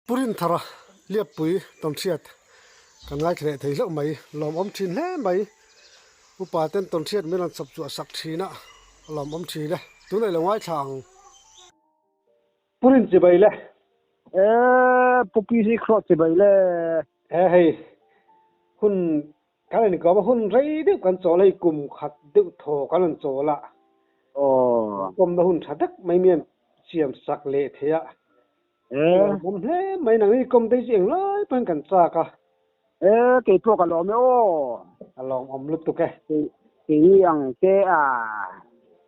purin thara liap pui ton thiat kan ngai thre thei lo mai lom om thin hle mai upa ten ton thiat melan sap chu sak thina lom om thi le tu nei lo ngai thang purin chi bai le pupi si khot si bai le hei hun cái này có mà hun rei được con chó lấy cùng khát được thổ con lần chó la cùng đó hun chặt mấy miền chiêm sắc lệ thế ạ hôm thế mấy nàng đi cùng tới giếng lái bên cạnh xa cả cái pro cái lò mèo lòng ông lụt tục cái cái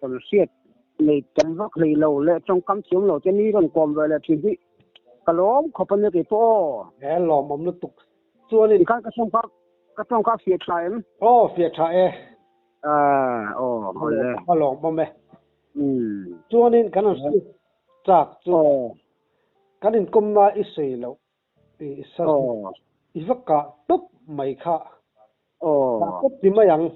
còn xiết này chấm vắt này lầu lệ trong cắm chiếu lầu trênนี้còn còn về là chuyện gì cái lò khó phân cái pro lòng ông lụt tục chua lên cái trong các phiệt trái em phiệt trái hồi lệ lòng ông mẹ chua lên cái nào chặt chua cái này cùng mà ít xì lâu ít sao ít vắt cả túp mày khá túp thì mấy yang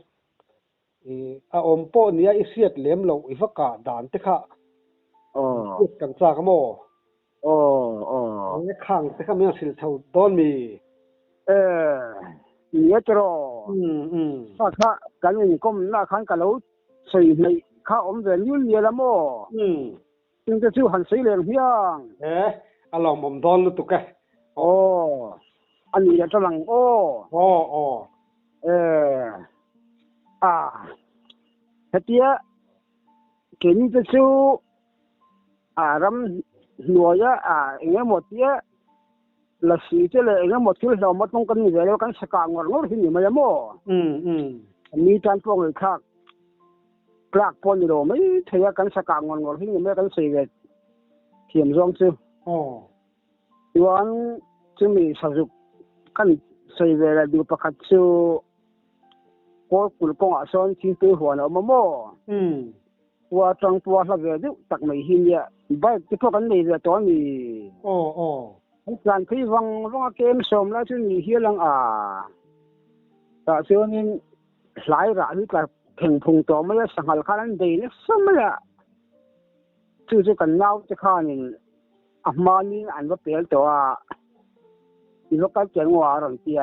om po nia ít xiết lém lâu ít vắt cả đàn thế khá ít càng xa cái mồ cái khang thế khá mình xịt thâu đón mì nhớ cho cái này cũng là khán cả lâu xây này khá ổn về nhiều lắm mồ nhưng cái chú hành xây liền hiang lòng mồm đón luôn tục cái anh ấy cho rằng thế kia kiến cái chú rắm nuôi nghe một tia là sĩ thế là nghe một cái đầu mất công cần về đâu cái sạc ngon ngon thì nhiều mà mồ mi tan phong người khác plak pon đồ mấy thấy cái sạc ngon ngon thì nhiều mà cái sĩ về thiểm rong chứ yuan chứ mình sử dụng cái sĩ về là điều bạc chứ có cụ công ở sơn chỉ tiêu hoàn ở mà mồ qua trong qua là về được tắc mấy hình vậy bây cái pro cái này về đó mình làm cái vòng cái em xóm là chứ mình hiểu rằng tại sao nên lại ra thì là thành phong đó mới là sang halal khăn đây nó sao mà là chứ cần nhau chứ khăn nên mà nên ăn vào bể đó nó cái chuyện hòa rồi kia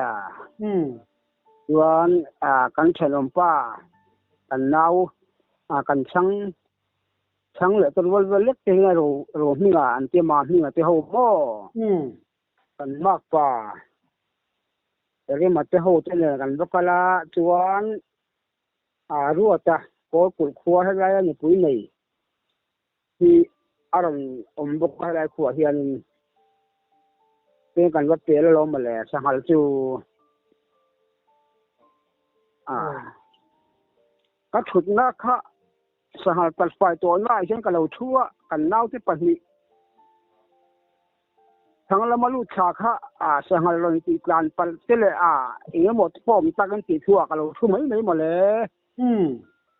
yuan cần chăn ôm pa cần nhau cần sáng lại tôi vẫn vẫn lết cái này rồi mình ăn tiệm mà mình ăn tiệm hộp mò cần mắc pa cái mà tiệm hộp thế này cần bóc la chuan ruột có củ khoa hay là những cái này thì ông bóc la khoa hiện cái cần bóc bể là mà lẽ sang hal chu các thuật na khá sang hal pat phảiตัวน่าฉันก็เราชั่วกันเน่าที่ปะหิทั้งละมาลูกชาค่ะsang halลงตีกลานปัลเตเลเองหมดพ่อมตักกันตีชั่วก็เราชั่วไม่หมดเลย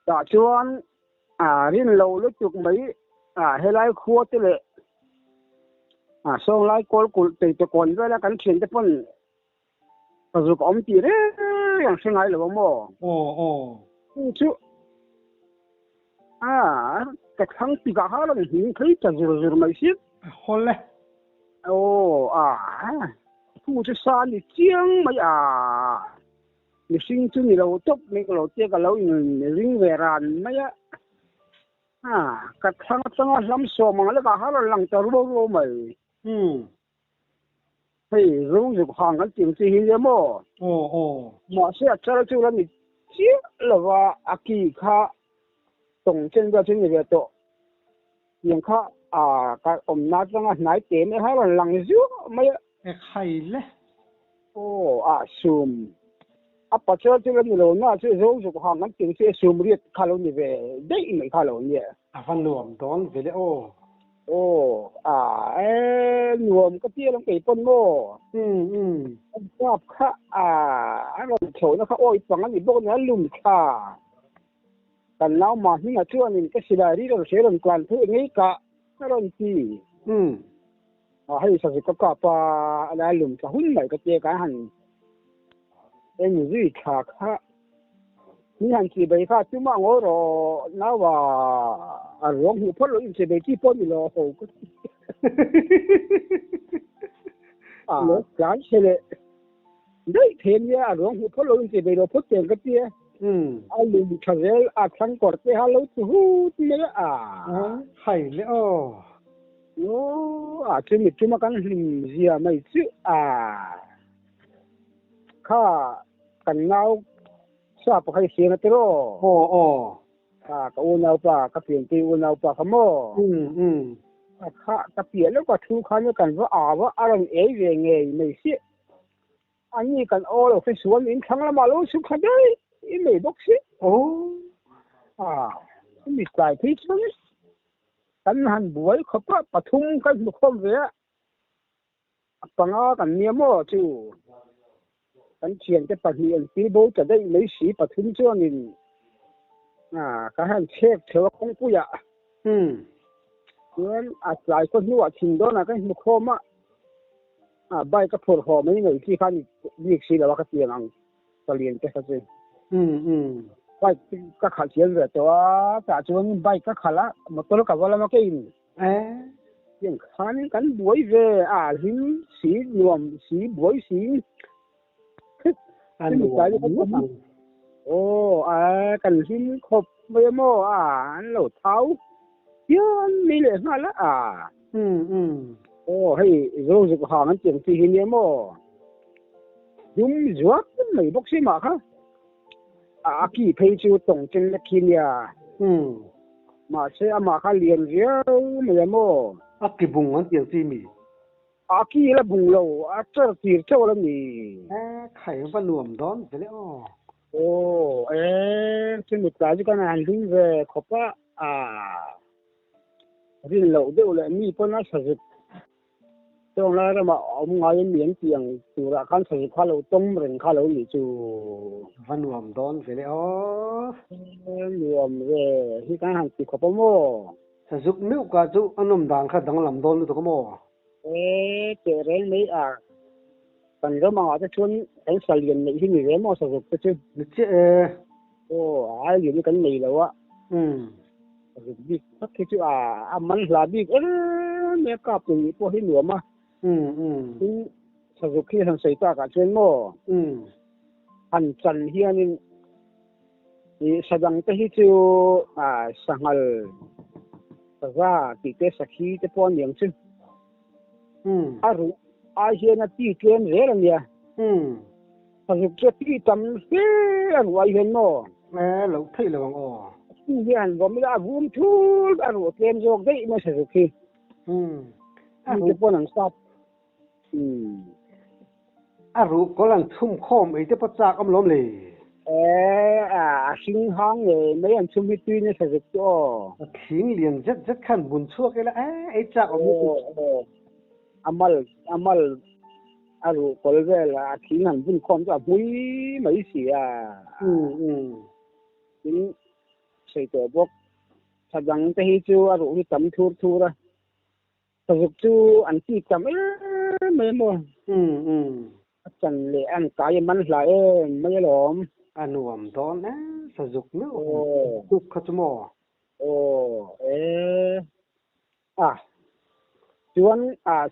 แต่ชวนรินเราลุกจุกไม่ให้ไล่ครัวเตเลส่งไล่กอลกุลตีตะกอนด้วยแล้วกันเขียนจะพ้นก็จะก็อมตีเรื่องอย่างเช่นไงหรือว่าโม่ชั่วแต่ทั้งปีกหาเราหิ้งเคยจะจะไม่สิคนเลยผู้จะสานเจียงไม่มีสิ่งที่เราจบไม่ก็เราเจ้าก็เราริงเวรานไม่กระทั่งตั้งลำสวมแล้วก็หาเราหลังจะรู้ไหมเฮ้ยรู้อยู่ห่างกันจริงจริงเยอะมั้งหมอเสียจะเราจูแล้วมีเจี๊ยหรือว่าอากีข้าตรงเช่นเดียวที่นี่เวทยังข้าการอมน้ำต้องไหนเต็มไม่ให้เราหลังซิวไม่ใครเลยซูมปัจจัยที่เรามีเราหน้าที่รู้อยู่ห่างกันจริงที่ซูมเรียกข้าเรานี่เวได้ไม่ข้าเราเนี่ยฟันหลวมตอนเวลหลวมก็เตี้ยลงไปต้นโม่ชอบข้าเราโฉนนะข้าโอ้ยฝั่งนั้นอีกพวกนั้นลุ่มข้าแต่น้ามาที่งาชั่วนี่ก็สิได้ที่เราเสียลงกลั่นเพื่องี้กะไม่ร้อนจีให้สักกับกับอะไรลุ่มจะหุ่นไหนก็เจอกันหันอยู่ที่ขาข้านี่หันสีใบข้าจุ่มอ่างโอ้รอน้าว่าร้องหูพ่นเลยสีใบที่พ่นอยู่รอโห การเสร็จได้เทียนเนี่ยหลวงพ่อหลวงจะไปรอพุทธเจ้าก็เตี้ยอาลุงเฉลยทั้งกอดไปฮัลโหลทูเนี่ยไข่เลยโอ้จะมีจุมากันหิมเสียไม่ซื้อข้ากันเงาทราบใครเสียงตัวก็อุณเอาปลาก็เปลี่ยนตีอุณเอาปลาขโมข้าก็เปลี่ยนแล้วก็ทุกขันกันว่าว่าอะไรเองไม่เสียอันนี้กันเราไปสวนอินทั้งละมาลูสุขได้อีไม่บอกสิมีสายพิษมั้ยกันหันบวยเขาก็ปทุมกันบุคคลเวียปังกันเนียมจู่กันเชียนจะปะเฮียนปีโบจะได้ไม่สีปทุมช่วงนี้ก็ให้เช็คเถอะคงปุยเงินหลายคนที่ว่าทิ้งโดนกันบุคคลมาใบก็ผลหอมไม่เหมือนที่ข้านี่สีแล้วก็เตียงตะเลียนแค่ไหนใบก็ขาดเสียเลยแต่ว่าแต่จวนใบก็ขาดละมาตัวกับว่าแล้วมาเก่งยังขันกันบวยเวหินสีรวมสีบวยสีอันนี้กันหินขบเบโมเหล่าเท้าเยอะมีเลยมาละให้รู้สึกหามันเจียงที่หินเนี่ยโมยุ่มจวบไม่บอกสิมาค่ะกี่เพย์จูตรงจังนักขี้เนี่ยมาเชื่อมาค่ะเรียนเยอะไม่โมกี่บุงมันเจียงที่มีกี่ละบุงเราเจ้าตีเจ้าละมีไข่มันรวมดอนไปแล้วซึ่งมีปลาจุกันอันนี้เว้ยขบว่ารินเราเดี๋ยวเลยมีปนอะไรสักตรงนั้นเรามาเอางานเหมียนเตียงตัวละคันสักข้าวเราต้มเรื่องข้าวเราอยู่จู่มันรวมดอนไปแล้วรวมเลยที่การหันติขบโม่สักนิ้วก็จู่อันนั้นดังค่ะดังลำดอนตัวก็โม่เจอเรื่องนี้ตอนนี้มาจะชวนไอ้สายเรียนในที่นี่เรื่องมั่วสุดก็ชื่อนี่เจ้อยู่ด้วยกันนี่แล้วสุดบิ๊กก็คิดว่ามันหลาบิ๊กเนี่ยก็เป็นพวกที่เหลือมาสุดที่ทางสายตากับเชนโม่อันจันเฮียนี่แสดงที่จู่สังหารแต่ว่าติดสักทีจะป้อนอย่างชื่อเฮียนาตีเกินเรื่องเนี่ยถ้าจะตีทำเสียงว่าเห็นโม่เราที่เราที่เฮียนก็ไม่ได้วุ่นทุกเกมโยกได้ไม่ใช่สุขีที่จะป้อนหนังซับรู้ก็ลังทุ่มข้อมไอ้ที่ประจักษ์อมล้มเลยสิงห้องเลยไม่ยังชุ่มมิตรเนี่ยสุดจ้อทิ้งเรียนจัดขั้นบุญชั่วกันแล้วไอ้จักษ์อมamal aru kolvela thinan bun khom cha bui mai sia in sei to bok sajang te hi chu aru ni tam thur ra sajuk chu an ti tam me mo chan le an kai man la mai lom anuam don na sajuk no tuk khachmo chuan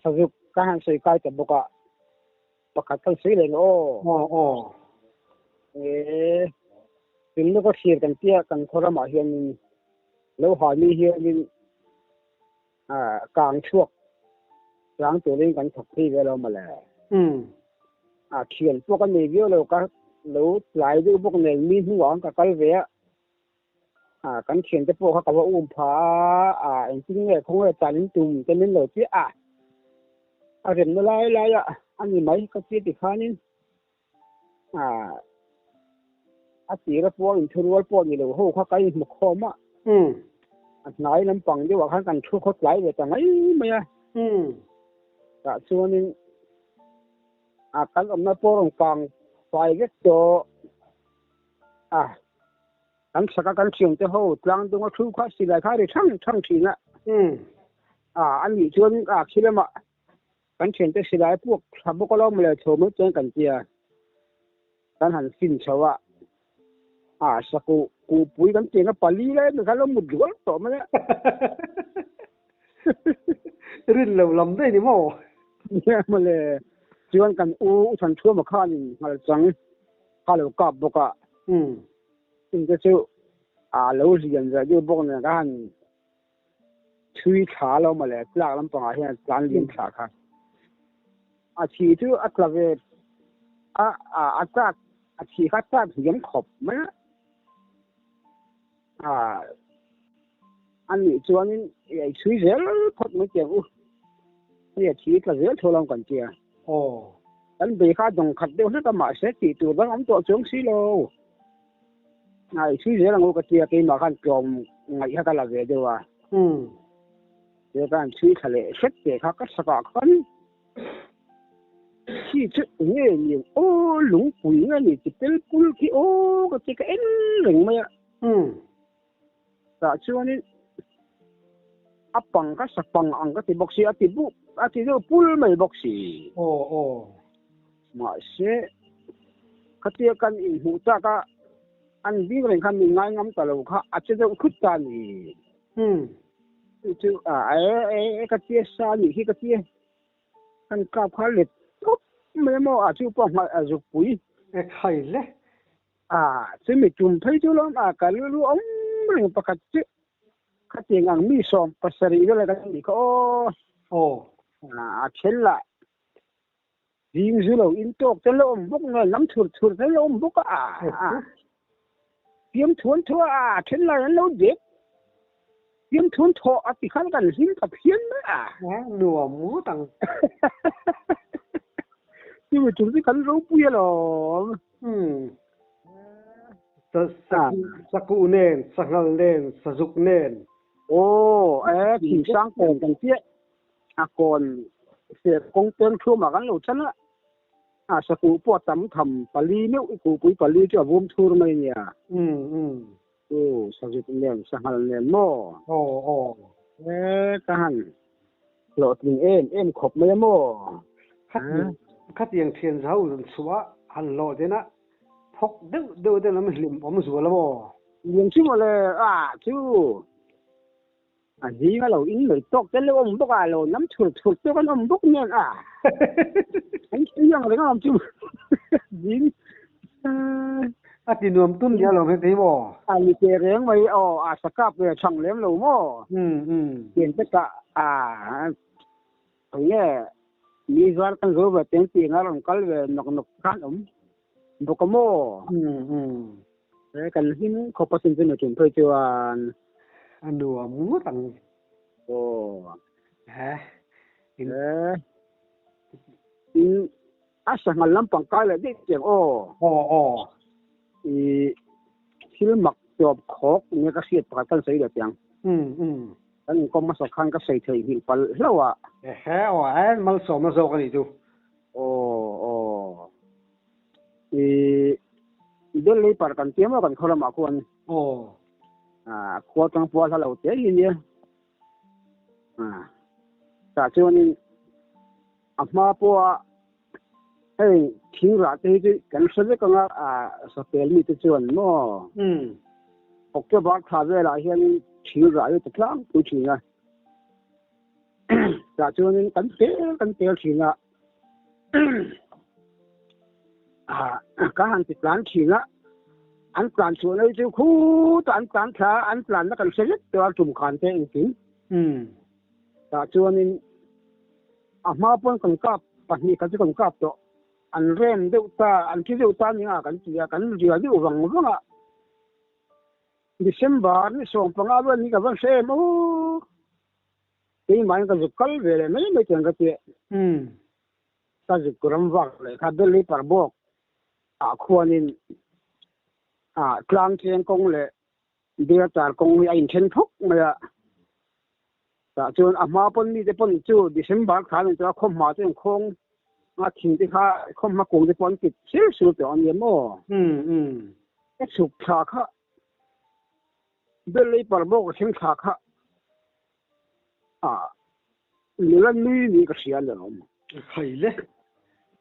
sajuk ka han sei kai ta boka pakat kan sei le no tin lo ko shir kan tia kan thora ma hian lo ha mi hian kang chuak rang tu ling kan thok thi ve lo ma le khian pok kan ni vio lo ka lo lai du bok ne mi hu wang ka kal ve kan khian te pok ka wa pha en tin nge khong le tan tum te nin lo chiเรื่องอะไรอันนี้ไม่ก็ที่ติดข้านี่ตีระพวกอินทรัวพวกนี่เลยโหเขาใกล้หมกคอมไหนน้ำปังที่ว่าข้างกันชั่วเขาไหลไปแต่ไม่แต่ส่วนนี้การอำนาจปกครองฝ่ายก็โตการสักการเชียงจะโหกลางตรงชั่วเขาสิได้ข้าได้ทั้งทีน่ะอันนี้ชวนคิดแล้วมากันเชียงจะสิได้พวกทำพวกเราไม่เลยโชว์มือเจอกันเจียการหันสินเชวะสักกูปุ้ยกันเจียงกับปลีเลยมันก็ล้มหมดอยู่แล้วต่อมาเนี่ยรื่นเราลำได้นี่มั้งเนี่ยมาเลย chuan kan u than thua ma khan ngal chang ka lo ka boka in cái chu à lâu riêng rồi đi bốc này cái hành chui thả lo mà lại lạc lắm bằng hiện làm liên thả khác à chỉ chú à là về chỉ khác ta thì giống khop mấy anh nghĩ cho anh ấy chui dễ lắm khop mấy kiểu bây chỉ là dễ thôi làm còn kia anh bị khá đồng khát đều rất là mãi sẽ chỉ từ đó ông tổ xuống xí lô ngày suy nghĩ là ngô cái tia cái mà khăn trộm ngày khác là về đâu à để bạn suy khởi lệ xét để khác các sản phẩm khi trước nghe nhiều ô lúng quỷ nghe nhiều chỉ tên cul khi ô cái em lừng mày đã cho nên áp bằng các sản phẩm ăn cái bọc xì áp thì pul mày bọc xì mà sẽ cái tia căn in hụt ra cả anh biết là khăn mình ngay ngắm tàu lầu khác, chứ đâu khứt ta nhỉ, chứ cái tia xa nhỉ khi cái tia, anh cặp khá liệt, mấy mò chứ bằng mà dục quý, hay đấy, chứ mình chụp thấy chứ lắm, cái lúa ống mình bắt chứ, cái tiền ăn mì xôm, pasari đó là cái gì có, chết lại, riêng dưới lầu in tốt, cái lỗ bốc này nắm thụt cái lỗ bốc tiêm thuần thua trên là lâu đẹp tiêm thuần thọ thì khăn gần dính tập hiến nữa nùa mũ tăng nhưng mà chúng tôi khăn râu bia rồi sa cụ nền sa ngල් nền sa dục nền thì sang còn cần thiết còn sẽ công tên thua mà gắn lẩu chân á sa cụ po tắm thầm pali nếu cụ quý pali cho vôm thua mày nhỉ sa dục nền sa ngl nền mò cái hành lọt mình em khop mấy mò khát tiền thiên giáo rồi xóa hành lọt thế nè phốc đâu đây là mình lim ông xóa lắm mò liền chứ mà là chứ gì cái lẩu in người tốt cái lẩu ông bốc lẩu nắm thụt cho cái ông bốc nha anh chỉ rằng là cái ông chứ gì thì nuông tun dia lẩu thế mò như thế riêng mấy sạc cáp về chẳng lém lẩu mò tiền tất cả nghe đi ra cái rồi về tiền ở trong cái về nọc khăn bốc cái mò cái hình có phát sinh trên chuyện thôi chứ anh đùa muốn tặng sang ngân lắm bằng cái là đi chuyện khi mặc job khó nghe cái chuyện phải cần xây được tiếng anh có mà khăn cái xây thì hiện phải lâu anh mal so cái gì chứ dia lấy par kan tiama kan khola ma kon ko tang po sa lo te yin ya ta chuan amma po hey thing ra te ji kan se ka nga sa pel mi te chuan mo ok ba tha ve la hian thing ra yu te tlang tu chi nga ta chuan kan te chi nga cái hàng thịt lán thì á anh plan xuống đây chứ khu anh plan thà anh plan nó cần sẽ rất cho chùm khăn thế anh tính ta cho nên mà vẫn còn cáp bản địa cái còn cáp đó anh rèn đâu ta anh chỉ đâu ta những cái gì đâu vắng December ni song pangalan ni ka bang sem cái mai cái dục kal về mấy mấy chuyện cái chuyện ta dục kuram vak le ka beli par bok khuanin tlang chen kong le dia tar kong ai chen thok ma ta chun ama pon ni de pon chu December khan ta khom ma chen khong ma thing ti kha khom ma kong de pon kit sil sil te on ye mo cái suk kha kha beli par bok chen kha kha nulan ni ka sia le om khai le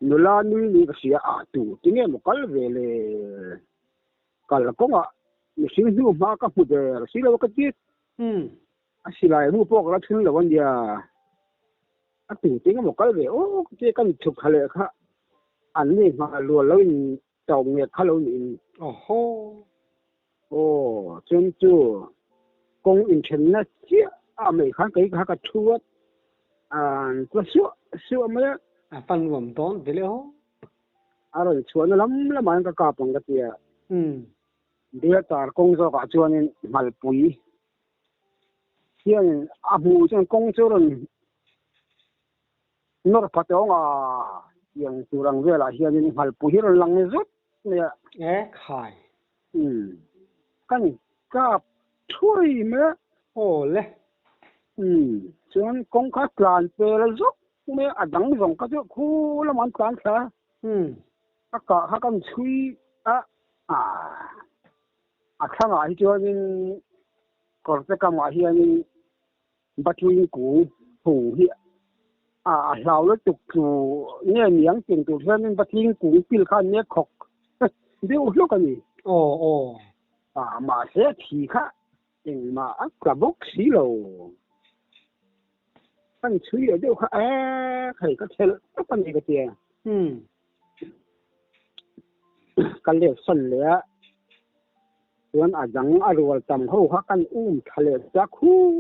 nulan ni ka sia tu tinge mo kal ve le kal ko nga ni sin hu ma ka pu de si lo ka ti asilai mu pok la thun lo wan dia tu tinge mo kal ve ti kan chuk khale kha anh đi mà lùa lâu tàu nghề khá lâu nhìn chân chưa công internet chứ mấy khá cái khá cái chuột có sữa mấy phần gồm tốn thế liệu rồi chuột nó lắm mà anh cả bằng cái gì dia tar công cho cả chuột nên mal bụi hiện abu chân công cho rồi nó phát triển yang kurang về là hiện nên mal bụi rồi lăng rút nè khai kan kap thui me le chuan kong ka tlan pe la zok me adang zong ka chu khu la man tlan tha ka ha kan thui thang ai chuan in kor te ka ma hian in batwing ku hu hi lau le tuk tu ne miang ting tu hian in batwing ku pil khan ne khok deu lo ka ni mà sẽ thì khác nhưng mà cả bốc xí lầu anh suy ở đâu khác thầy có thể các bạn này cái tiền cái liệu sân lẽ tuần rằng rồi tầm hậu khác anh thầy ra khu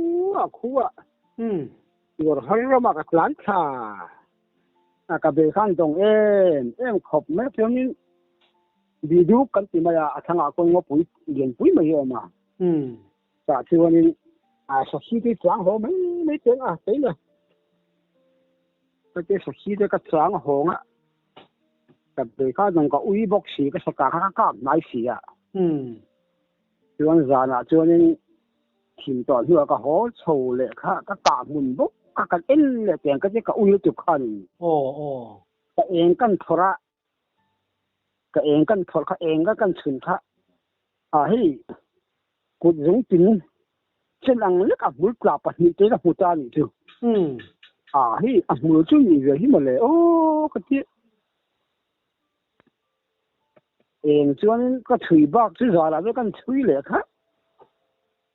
rồi hơi mà cái lán trà cái bề khăn đồng em khóc mấy phiếu như đi du cái gì mà thằng nào con ngó bụi liền bụi mà hiểu mà cả thì anh sau khi cái tráng hồ mấy tiếng thấy rồi cái sau khi cái tráng hồ cái bề khăn đồng có uy bốc xì cái sạc cá nái xì thì anh già là cho nên tìm tòi hiểu cái hồ sầu lệ cái cả mùn bốc cái ên lệ tiền cái uy chụp khăn cái ên căn thora cái em căn thọ cái em cái căn chun khá hi cột giống tin trên lăng nước mũi cọp như thế là một ta như thế hi mũi chung như vậy mà lại cái gì em cho nên cái thủy bạc chứ giờ là cái căn thủy lệ khác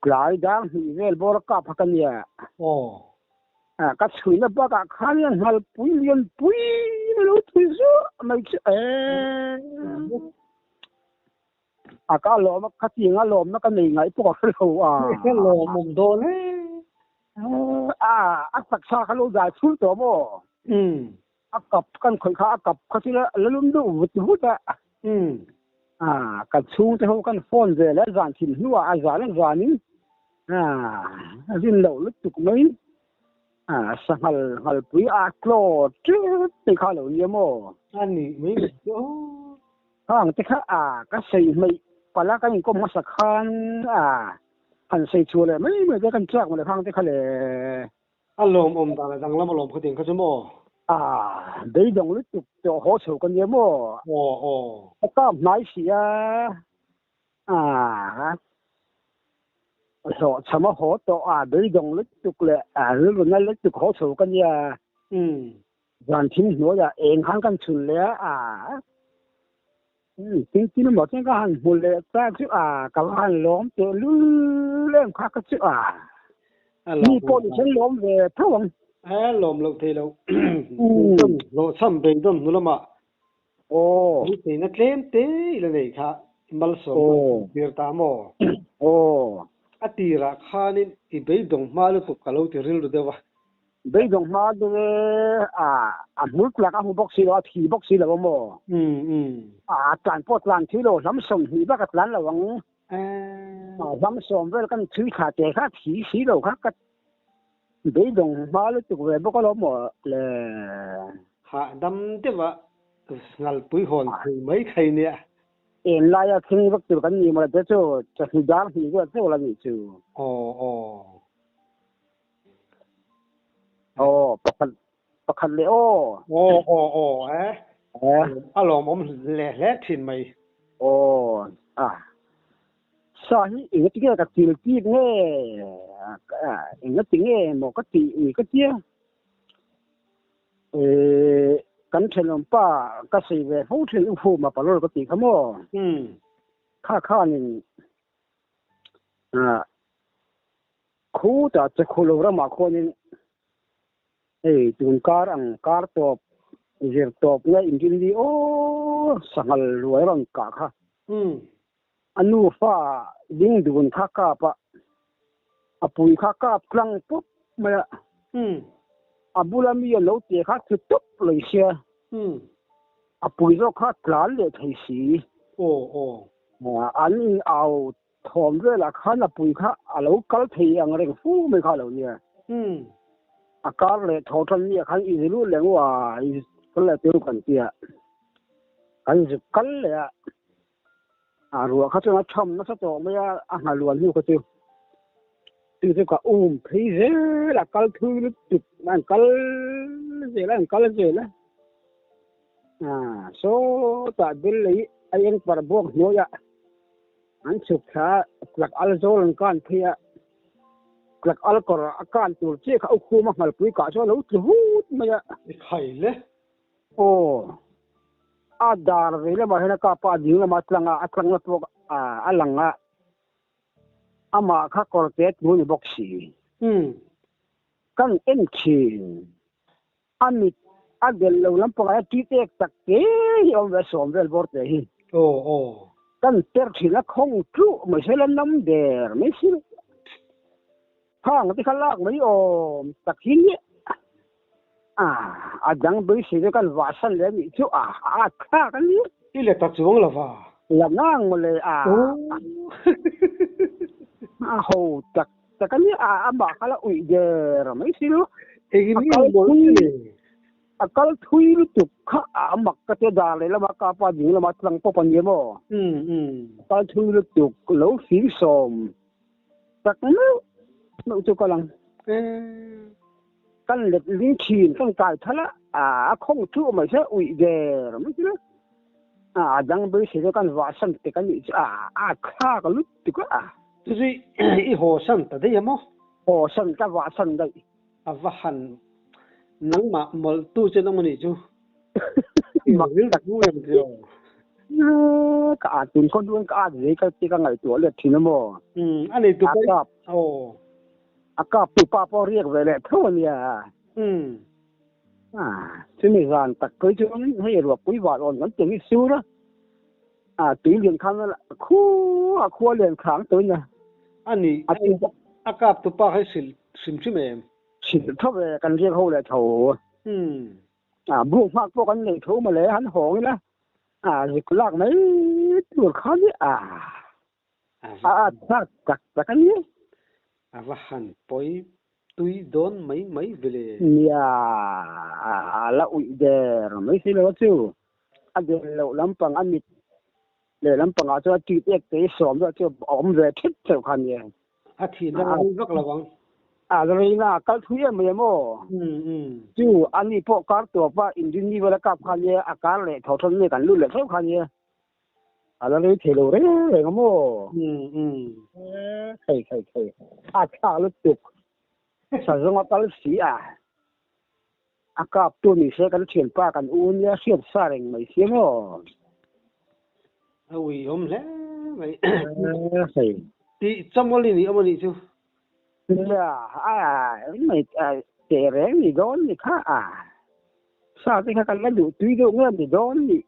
lại đang thì về bờ cọp cái gì cái thủy nó bạc khá là hal bùi nó thủy số mấy cái lò mà cái tiếng lò nó cái này ngay bỏ cái lò mồm đồn ấy sắc xa cái lò dài chút đó mà cặp căn khởi khá cặp cái gì là luôn đủ vụt cái chú thì không căn phone về lấy dàn thìn hua dàn lên dàn nín riêng lẩu lúc tục mấy sang hal bụi clo chứ thì khá lẩu nhiều mà anh ấy mấy hàng tí khác cái xây mày quả là cái có một sắc khan hành xây chùa này mấy cái căn chắc mà hàng tí khác này lồm ta là đang làm lồm cái tiền cái gì mà đấy đồng lúc chụp cho hỗ trợ cái gì mà cái cam nái xì rồi chăm hỗ trợ đấy đồng lúc chụp lại lúc này lúc chụp hỗ trợ cái gì dàn thiên nói là em hàng căn chun lẽ chính nó một cái hàng một lệ ta chứ cả hàng lõm từ lên khác cái chứ đi bộ đi chân lõm về thâu lõm lộc thì lộc lộc xăm bên đó nữa mà thì nó kém thế là này khác mal sống việc tạm tira khanin I bei dong malu tu kalau tiril do dewa bei dong ma do mulk la ka hu boxi lo thi boxi lo mo tlan pot tlan thi lo lam som hi ba ka tlan lo wang lam som vel kan thi kha te kha thi si lo kha ka bei dong malu tu ve bo ko lo mo le dam dewa ngal pui hon mai khai ne em lại kinh vực từ cái gì mà để cho thời gian thì cái chỗ là gì chứ bắt khăn lẽ alo mom lẹ thìn mày sao hi cái cái tiếng nghe cái tiếng nghe một cái tiếng cái tiếngกันเทนลมป้าก็สิเวหูถึงฟูมาปลอก็ติขโมค่านี่คูจะคูโลระมาคนนี่ตุนการอังการตบ giờ top nghe in kinh đi ô sangal ruồi rong cả kha anu pha ding dun kha ka pa apui kha ka klang put ma abulami lo te kha thu tup loi sia apui zo kha tlan le thai si an ao thom ve la kha na pui kha alo kal thei ang reng fu me kha lo nia akar le thotan ni khan i lu leng wa i kala te kan tia kan ju kal le ruwa kha chama thom na sa to me a ha luan hu ko tu tu ka thei ze la kal thu lu tu man kal ze la so ta bil le ayeng par bok no ya an chuk kha klak al zol kan thia klak al kor akan tur che kha khu ma hal pui ka so lo tu hut ma ya khai le adar ve le ma hena ka pa ding la ma tlanga atlang na to alanga ama kha kor te tu ni boxi kan en chin amit agel lo lam pa ti tek tak ke yom ve som vel bor te hi kan ter thila khong tu ma sela nam der me sil khang ti khalak mai tak hin adang bui si kan wasan le mi chu kha kan ni ile ta chuang la wa la ngang mo le ho tak kan ni ba khala ui der mai sil akal thui lu tu kha mak ka te da le la ma ka pa ding la ma tlang po pan ye mo akal thui lu tu lo fi som tak no chu ka lang kan le lin chin kan kai thala khong chu mai se ui de mai chi dang bui se kan wa san te kan ni kha ka lu tu ka tu ji I ho san ta de mo ho san ka wa san dai wa han nang ma mol tu che nang mani chu ma vil dak mu em jo ka tun kon duan ka de ka ti ka ngai to le thin mo ani tu ka aka pu pa po riek ve le tho nia chứ này dàn tắc cưới chứ hay là quý vợ còn vẫn tiếng xíu đó tí liền khăn là khu liền kháng tới nha anh akap tu pa hay sim chim em chỉ thấp về cần riêng hậu là thầu buông phát vô cái này thấu mà lấy hắn hổ nữa dịch lạc mấy tuột khó đấy chắc cái gì vahan poi tui don mấy vele la ui der mấy xí lo chu de lo lampang amit le lampang cho ti tek te som cho om về thích theo khan ye thi na vak lawang rồi na kal thuya me mo chu ani po kar to pa indin ni wala kap khan ye akar le thothon ne kan lu le theo khan ye rồi thelo re mo khai cha lu tuk sa zong apal si akap tu ni se kan chen pa kan un ya siat sa reng mai se mo ui le mai sai ti chamoli ni amani chu ya mai te reng ni don ni kha sa te kha kan la du tui do ngam ni don ni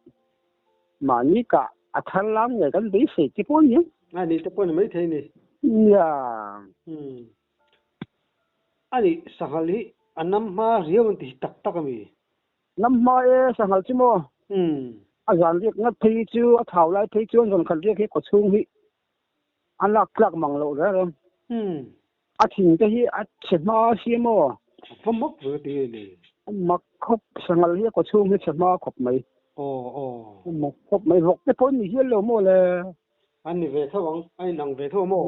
ma ni ka athan lam ngai kan bi se ti pon ni ni te pon mai thei ni ya ani sahali anam ma riam ti tak mi nam ma sahal chi mo azan ri ngat thei chu thau lai thei chu ron khan ri ke ko chung hi anlak klak mang lo ra rom thing te hi chema si mo phamok ve ti ni mak khop sangal hi ko chung hi chema khop mai mak khop mai rok te pon ni hi lo mo le ani ve thawang ai nang ve thaw mo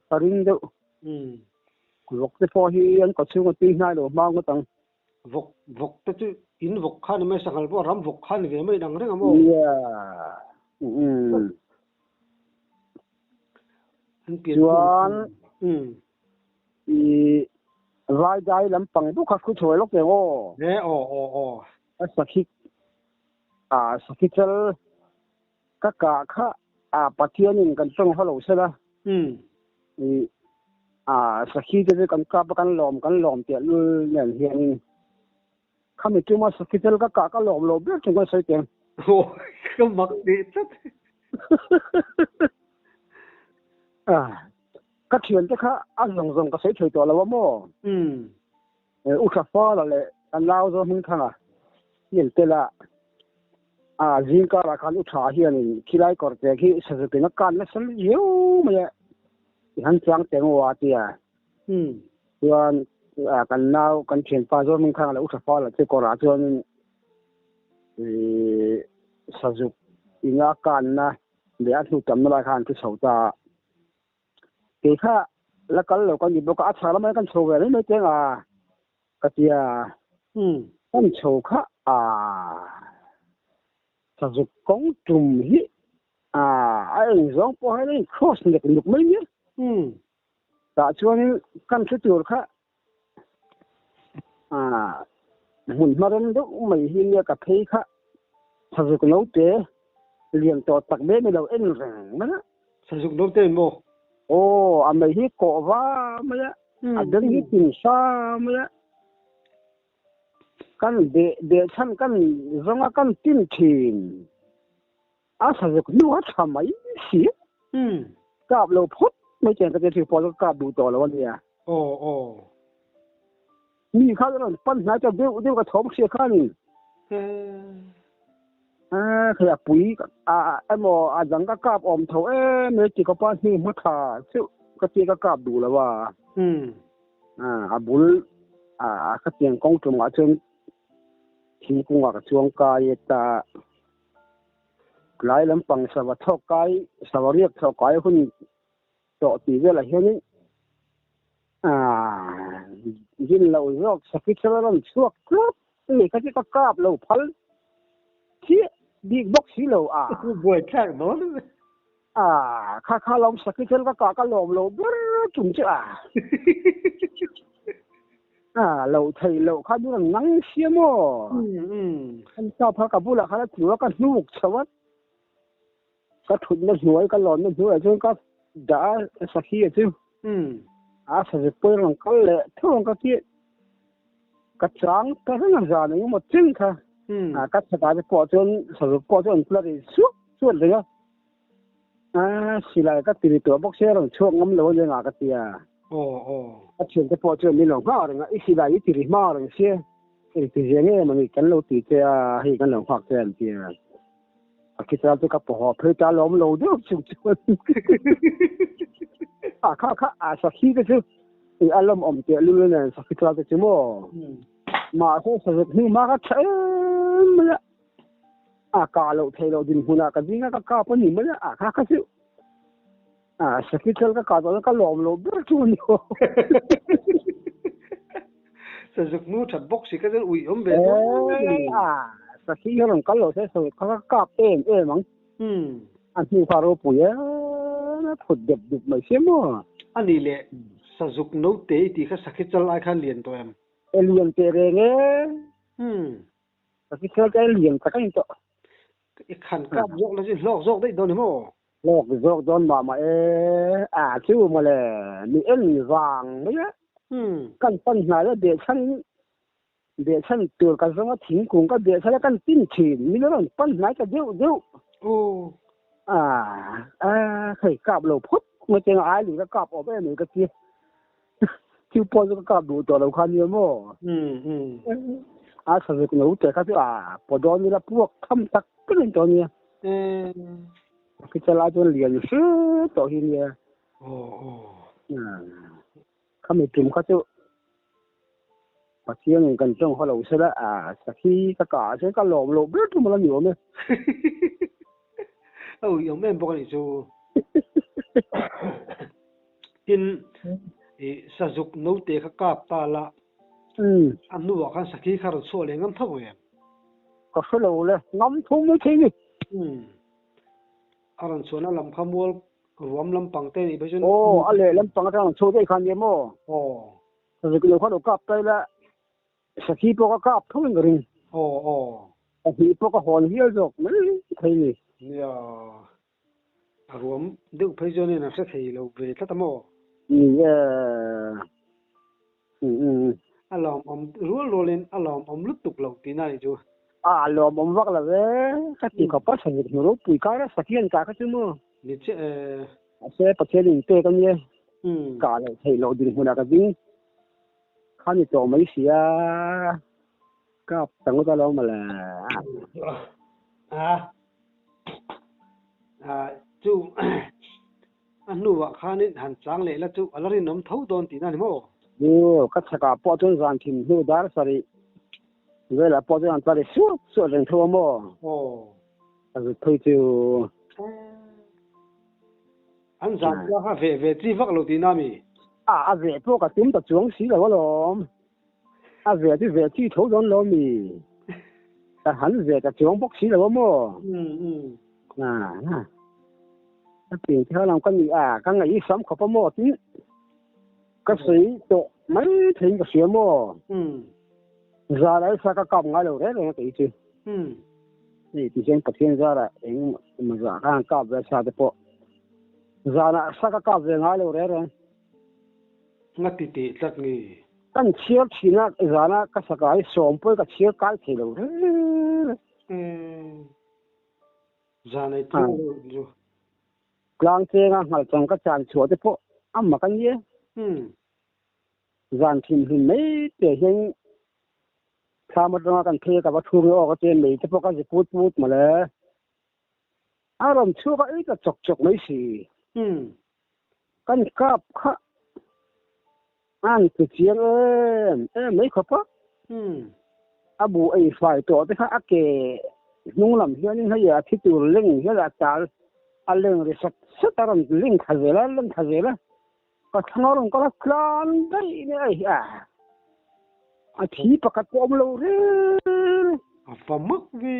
tarin do vok te po hi an ko chung ti nai lo mang ko tang vok te chu in vok khan mai sangal bo ram vok khan ve mai dang reng mo chuan vai dai lampang bu kha khu choi lok o ne sakhi chal ka kha pathianin kan tong halo sela sakhi te kan ka kan lom te lu nen hian khami tu ma sakitel ka lom lo ber chung sai teng cái mặc đi chắc các chuyện thế khác ăn rong cái sẽ chơiตัวแล้วมั้งอุตส่าห์แล้วเลยอันเล่าจะมึงข้างเห็นแต่ละจิงการการอุตส่าห์เฮียนี่ขี้ไล่ก่อนแต่ขี้สุดเป็นการไม่สนเยอะมั้ยหันจังเต็งว่าที่ส่วนกันเล่ากันเขียนฟ้าจะมึงข้างแล้วอุตส่าห์แล้วที่ก่อนส่วนสุดอีกการนะเดี๋ยวถูกจำไม่ได้คันที่เขาจะเกี่ยค่ะแล้วก็เราก็หยิบเราก็อัดสารมันกันโชว์แบบนี้ไม่เจ๋งก็เจียกันโชว์ค่ะถ้าจะกงจุ่มฮีไอ้สองพอให้ได้ cross เนี่ยเป็นลูกไม่เนี่ยแต่ช่วงนี้กันชุดตัวค่ะหุ่นมาเรื่องดูไม่เห็นเนี่ยกับเพย์ค่ะถ้าจะกน้องเตะเรียนต่อตักเบ็ดไม่เราเอ็นแรงมั้ยนะถ้าจะน้องเตะโมไม่เห็นก่อว่ามั้ยเดินหิ้งซ่ามั้ยกันเดชันกันร้องกันติ้นทีนถ้าจะนึกว่าทำไมเสียกับเราพดไม่เจอกันจะถือพอแล้วกับดูต่อแล้ววันนี้มีข้าวแล้วปั้นน่าจะเดี๋ยวก็ท้องเสียข้านี่ขยับปุ๋ยไอ้หมอจังก็กราบอมเถอะเมื่อกี้ก็ป้าที่มัดขาซึ่งก็เจ๊ก็กราบดูแล้วว่าบุญก็เตียงกองจุ่มอาจจะทิ้งกุ้งกับช่วงกายตาหลายลำปังสวัสดิ์เท่ากายสวัสดิ์เรียกเท่ากายคุณต่อตีเวลาเห็นยินเราโรคสกิทแล้วชั่วครบนี่ก็จะกราบเราพัลที่ดีบ็อกซี่เราบ่อยแค่นั้นข้าลองสกิทแล้วก็ลองเราจุ่มจ้าเราไทยเราข้าดูหนังเสียมั้ขันเจ้าพระกับบุรุษข้าถือว่ากันลูกชวัดก็ถุนไม่สวยก็หล่อนไม่สวยจนก็ด่าสักทีจิ้วสักเปิดหลังก็เละท่องก็ที่กระจังก็เรื่องอะไรนี่หมดจริงค่ะก็สบายไปปอจนสรุปปอจนพลาดส่วนเลยสิไรก็ตีตัวบ็อกเซอร์หลังช่วงงั้นเราเลยก็ตีก็เชื่อจะปอจนมีหลงพ่อหรือไงสิไรตีริมาหรือเสียตีเงี้ยมันกันเราตีจะให้กันหลงพ่อเกินตีคิดว่าจะกับพ่อเพื่อจะล้มเราด้วยจุดข้าสักทีก็คืออารมณ์อมเจริญเนี่ยสักทีเราจะมั่วมาเท่าสักทีมาก็เชื่อมันละกาเราเทเราดินหุ่นกันจริงก็กาปนิมันละข้าก็คือสักทีเราก็กาตอนนั้นก็ล้มเราด้วยจุดนี้สักนู้ถัดบ็อกซี่ก็จะอุ้ยอมเบ็ดสักทีเราก็เราใช้สูตรเขาก็กาเองมั้งอันที่ฟาโรปุยนะผุดเด็บไม่เสียมั้งอันนี้แหละสักนู้เตะที่เขาสักจะไล่ขันเลียนตัวเลียนเตะเรงสักทีเราจะเลียนสักอย่างต่อขันกับยกแล้วสิลอกได้โดนมั้งลอกโดนมาชื่อมาเลยมีวางไม่ใช่กันปัญหาแล้วเดชันตัวกันสมมติทิ้งกุ้งก็เดชันแล้วกันติ้นฉีนมีเรื่องปัญหาก็เดี๋ยวเคยกลับเราพุทธเมื่อเจอไอ้หรือก็กลับออกไปหนึ่งก็เจี๊ยที่พอจะกลับดูตัวเราคันเยอะมั้งสมัยหนูเจอเขาที่พอโดนนี่ละพวกทำตักก็เล่นตัวเนี้ยคือจะลาจนเรียนซื้อตัวที่เนี่ยเขาไม่จุ่มเขาจะเที่ยงกันจ้องเขาเราเสร็จแล้วสักทีก็กะเสร็จก็หลอมเบื้องตัวมันอยู่มั้ย有咩บอก你做กินสักนู้เตะข้ากาบตาละอันนู้ว่ากันสักทีข้าเราช่วยเลยงั้นทั้งหมดก็สโลเลยน้ำทุ่งไม่ทิ้งอันนั้นส่วนนั้นลำขมวลรวมลำปังเต้ไปจนอะไรลำปังทั้งโชว์ได้คันเดียวมั้งสักทีเขาเรากาบไปละสักทีพวกก็กาบทุ่งกระดิ่งสักทีพวกก็หอนเหี้ยจกไม่ใช่เนี่ยรวมเด็กพี่จนี่นะสักทีเราเวทตั้งมั้ง alom rolin alom lut tuk lo ti na chu lo mom vak la ve ka ti ka pa sang ni ro pui ka ra sakian ka chu mo ni che se pa che ling te ka ni ka le thei lo din huna ka ding kha ni to mai sia ka tang ka lo ma la chu anu wa khanin han chang le la chu alarin nom thau don ti na ni mo yo ka chaka po chon zan thim nu dar sari ve la po chon sari su reng tho mo rồi thôi chứ anh rằng cho ha về chi vắc lâu tin nami về po cả tím tập xuống xí là có lắm về thì về chi thấu don lo mi hắn về cả xuống bốc xí là có mo cái tiền theo làm cái gì cái ngày sắm có mo tí cái sĩ tổ mấy thiên cái xíu mo ra đấy sao cái còng ngay đầu đấy là cái gì thì sen tập thiên ra là anh mà ra hàng cặp về sao để po ra là sao cái cặp về ngay đầu đấy rồi ngắt tít chắc nghỉ cái chiếc chỉ là ra là cái sao cái xóm với cái chiếc cái thì đâu ra này tu rồi lang xe ngang hàng trong cái tràn chuột để po mà cái gì dàn thìn mấy để hiệnถ้ามันต้องการเทกับวัตถุโลกเจนเลยจะพวกกันจะพูดมาเลยอารมณ์ชั่วก็จะจกไม่สิกันกับข้าอันตุเจียงไม่ขบอาบูไอ้ฝ่ายตัวที่ข้าอักเกนุ่งลำเฮียนี่เขาอยากที่ตัวเล่งเฮียละจาร์อันเล่งเลยสักตารมเล่งขายละก็ทั้งอารมณ์ก็คลานได้เนี่ยที่ประกาศอมโลเร่ฟ้ามักวี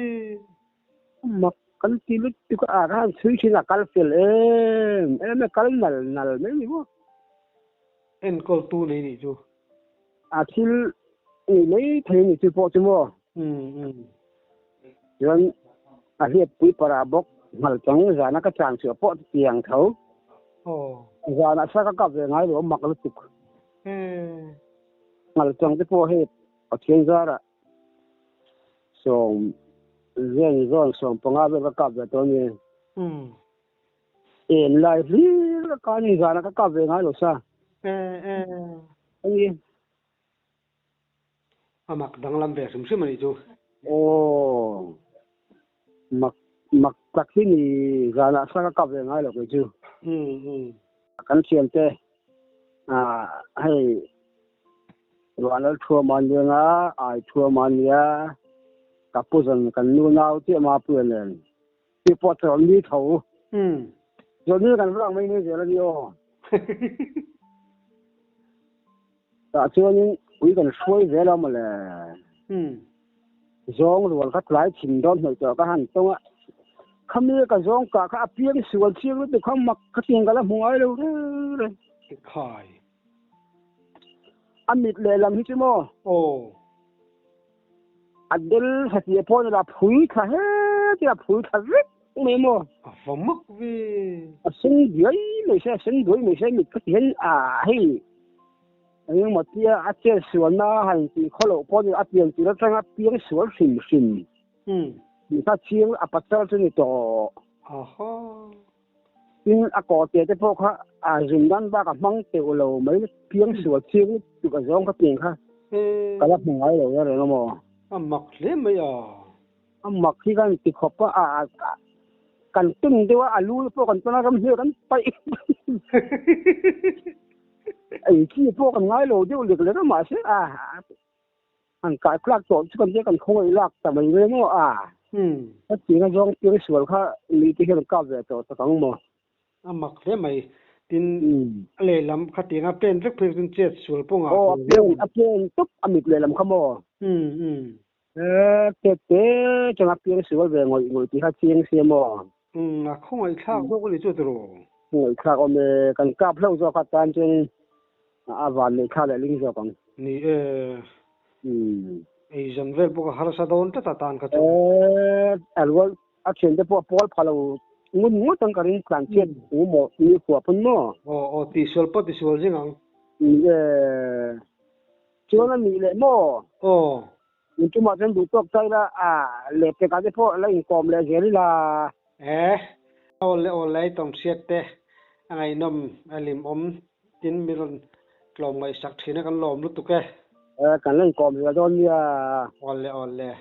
มักกันที่ลึกที่ก็อาการซื้อชิ้นละกันเสียไม่กันนัลไม่มีบ่ก็ตู้นี่จูที่นี่ไม่เท่นี่จูพอจูมั้ยันเรียบปุยปราบกหัลจังจานักจางเสือปอเตียงเขาจานักสักกับยังไงหรือมักลุตุกมาจังที่พอเหตุเอาเชียงซาระส่งเรื่องร้อนส่งปังอาเบก็กลับไปตัวนี้ไลฟ์ลีก็การนี้การก็กลับไปง่ายหรอซะอันนี้มักดังลำแบบสมชื่อมันจูโอ้มักตักที่นี่การสักก็กลับไปง่ายหรอกจูกันเชียงเตให้วันนั้นทัวร์มันเยอะนะทัวร์มันเยอะกับผู้สังกันนู่นเอาที่มาเปลี่ยนเลยที่พอจะมีเขาจนนี้กันร่างไม่นี่เจอแล้วดิโอแต่ช่วงนี้คุยกันช่วยเวลามาเลยจงรวนเขาหลายถิ่นโดนเหตุก็หันตรงอ่ะเขามีกับจงกับเขาเปลี่ยนส่วนเชื่อว่าเขามักเขาเตียงกันแล้วหัวเร็วเลยขายอันนี้เลยลำที่ชั่วโมงอันเดิลหัดเยพอนละผุยค่ะเฮ้ยที่ละผุยค่ะริกไม่โม่ฟ้ามักวีสิ่งเดียวไม่ใช่สิ่งเดียวไม่ใช่มีก็เห็นให้อันนี้หมดที่อาเจียส่วนน่ะหันที่เขาหลอกพอดีอาเจียที่เราจะงับเปียงส่วนสิ่งมีถ้าเชียงปัจจัยจะนี่ต่อซึ่งก่อนเดี๋ยวจะพวกเขาริมด้านบ้านกับมังเตียวเราไม่เพียงส่วนเชียงอยู่กับร้องกับเพียงค่ะก็รับหัวเราเลยนะโมมักเล่มไม่มักที่กันติดขอบว่ากันตึ้งที่ว่ารู้พวกกันตอนนั้นเฮียกันไปไอ้ที่พวกกันง่ายเราเดี๋ยวเด็กเลยก็มาเสียอันกายคลากโจทย์ที่กันเยอะกันคงไอ้ลักแต่ไม่เรื่องว่าถ้าจริงกันร้องเพียงส่วนค่ะมีที่เห็นก้าวเดียวต่อตั้งโมมักเล่มไม่ตินเลยลำขัดยังเป็นสักเพียงเจ็ดส่วนพวกเป็นตุ๊บมิดเลยลำขโมเจ๊จะมาเปลี่ยนส่วนเรื่องงอยที่เขาเชียงเสียมคงไอ้ข้าวพวกนี้จุดรู้งอยข้าวมันกันกลับเล่าจากการจนวันนี้ข้าวเลยลิงจากกันนี่ไอ้จันเวลพวกหาสะดอนจะตัดกันว่าเช่นเดี๋ยวพวกพอลพาเรางูตั้งการินการเช็ดงูหมดมีหัวพุ่นโม่ตีสวลปะตีสวลจริงอ่ะ chúa nó mì lệ mô nhưng chúng mà chân đủ tốt tay là lệ cái cái phố lấy còm lệ dễ là ole tông xiết te ngày nôm alim tin miron lom ngai sak thina kan lom lu tu ke kan lên còm là do như ole